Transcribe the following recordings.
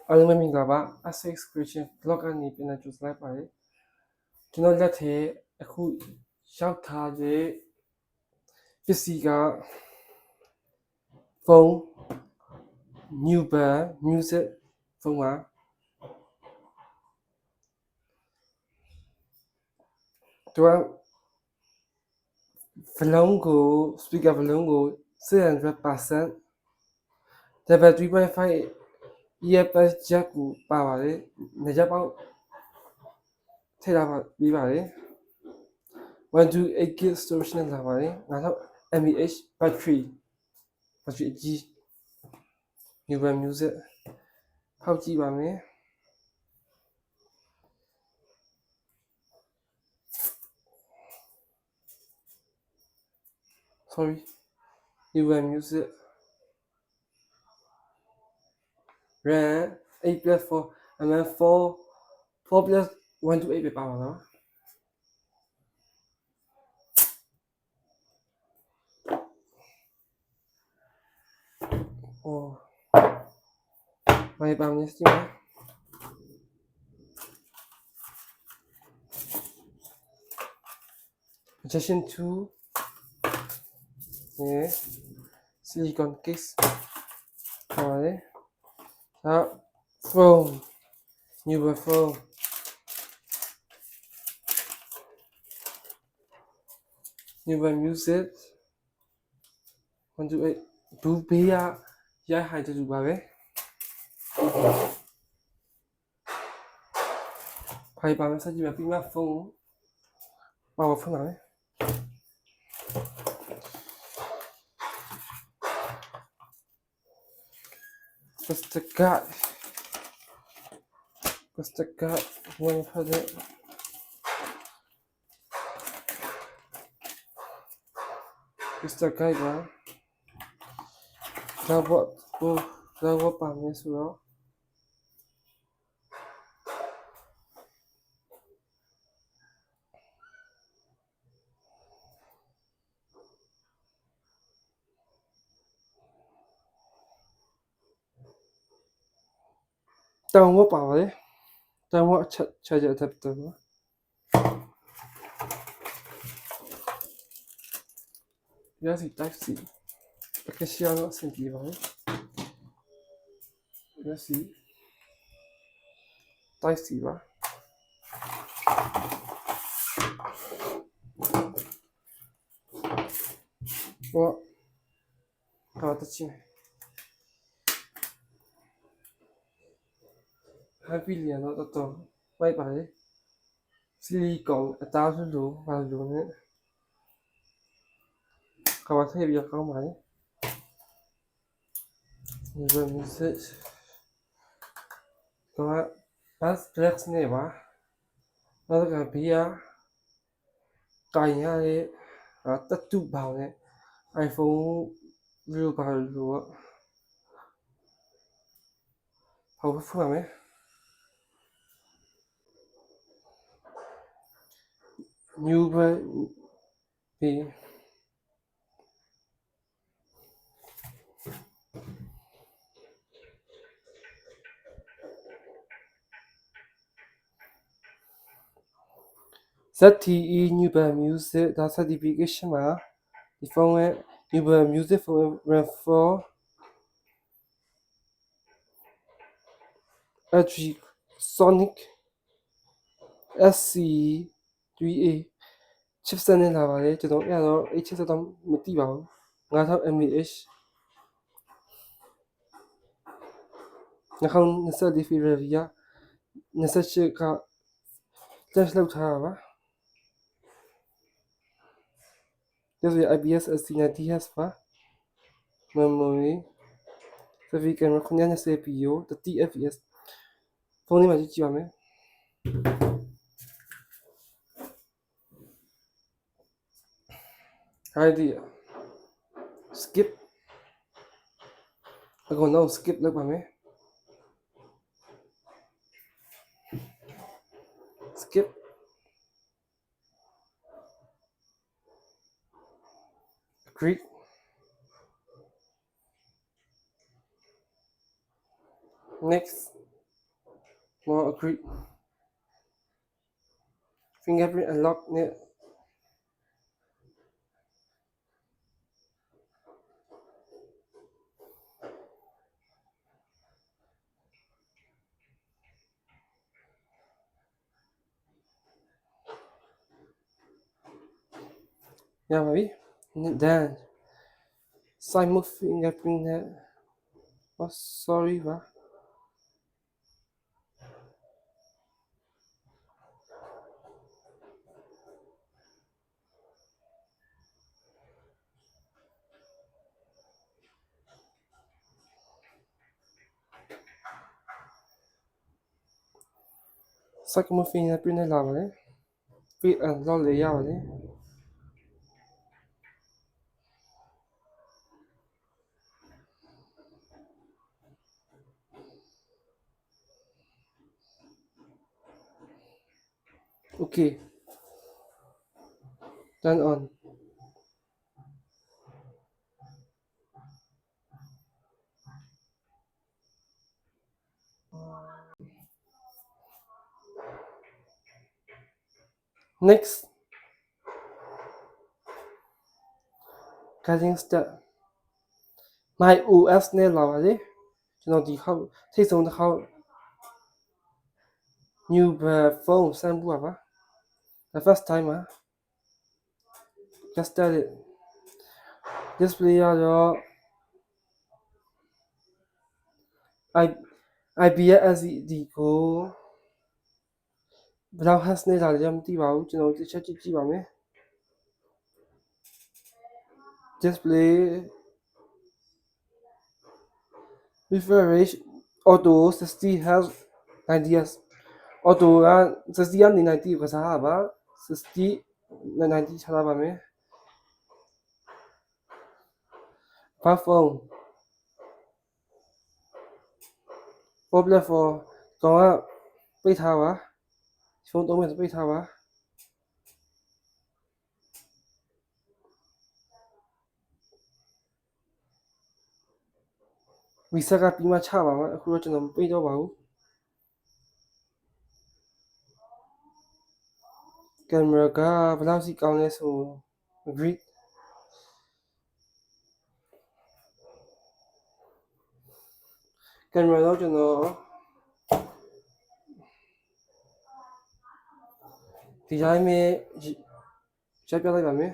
အားလုံးပဲမင်္ဂလာပါ Access Creation Blog ကနေပြန်လည်ကြိုဆိုလိုက်ပါတယ်ကျွန်တော်လက်ထဲအခုရောက်ထားတဲ့ပစ္စည်းက phone NUBIA Music Phone ပါသူက volume ကို speaker volume ကို 600% level 3.5 earpiece jack ကိုပါပါတယ်နေရာပေါက်ထည့်ထားပါပြီးပါတယ်128 GB storage နဲ့လာပါတယ်9000 mAh battery အကြီး NUBIA Music ဖောက်ကြည့်ပါမယ် sorry NUBIA Music RAM 8+4 4+128 ပဲပါပါနော်ဘာပါမလဲစကြည့်မယ်Injection 2 silicone case ပါတယ်နောက် phone NUBIA phone NUBIA Music 128 ဘူးဘေးကရိုက်ဟိုင်တူပါပဲဖိုင်ပါမယ်စကြည့်မယ်ပြီးမှ phone ပါဝါဖုန်းပါမယ်Poster card one for the poster card ပါတော့ပါမယ်ဆိုတော့တောင်ဝတ်ပါပါတယ်တောင်ဝတ်charger adapter ပါUSB Type C အကရှိအောင်အဆင်ပြေပါမယ် USB Type C ပါတော့တချင်းhappy လျံတော့တော်ပိုက်ပါလေဆီလီကွန်အသားစုလိုပါလို့နဲ့ကဘာထည့်ပြီးကောင်းပါလေNUBIA Music တော့ bass flex နဲ့ပါနောက်ကဘေးကတိုင်ရတဲ့တတူပေါင်းနဲ့ iPhone လို့ပါလို့ဟောဖုန်းပါမယ် NUBIA ZTE NUBIA Music ဒါ certification မှာဒီဖုန်းရဲ့ NUBIA Music Phone RAM 4 LG Sonic SC3A chipset နဲ့လာပါတယ်ကျွန်တော်အဲ့တော့ chipset တော့မသိပါဘူး9000 mAh 2024 February က28က test လုပ်ထားတာပါဒီဆို IPS LCD နဲ့ TS ပါ memory selfie camera 920 PO 30 fps ဖုန်းလေးမှာကြည့်ပါမယ်idea skip အခုတော့ skip လုပ်ပါမယ် skip agree next more agree fingerprint unlock နဲ့ ရပါပြီ then side move fingerprint နဲ့ oh sorry ပါ side move fingerprint နဲ့လာပါတယ် feed unlock လေးရပါတယ် okay turn on next cutting step my OS နဲ့လာပါတယ်ကျွန်တော်ဒီခေါက်ထိတ်ဆုံးတစ်ခေါက် NUBIA phone စမ်းပူပါ the first time ပါ just start it display ရတော့ IP ရဲ့ LCD ကိုဘယ်လောက် hertz နဲ့လာလဲမသိပါဘူးကျွန်တော်တစ်ချက်ကြည့်ပါမယ် display refresh rate auto 60 hertz 90 hertz auto က60ကနေ90ကိုကစားတာပါ60နဲ့90ချလာပါမယ် Power phone problem for ကောင်ကပိတ်ထားပါဖုန်းသုံးမယ်ဆိုပိတ်ထားပါreset ကပြီးမှချပါမယ်အခုတော့ကျွန်တော်မပိတ်တော့ပါဘူး camera ကဘယ်လောက်စီကောင်းလဲဆို agree camera တော့ကျွန်တော်ဒီတိုင်းပဲချက်ပြလိုက်ပါမယ်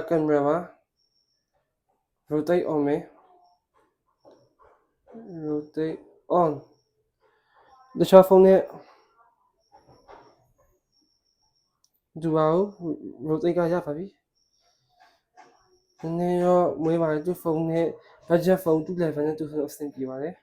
ကင်မရာပါ rotate on မယ် rotate on တခြားဖုန်းနဲ့ดูပါဦး rotate ကရပါပြီနည်းနည်းတော့မွေးပါတယ်သူဖုန်းနဲ့ budget ဖုန်းသူ level နဲ့သူဆိုအဆင်ပြေပါတယ်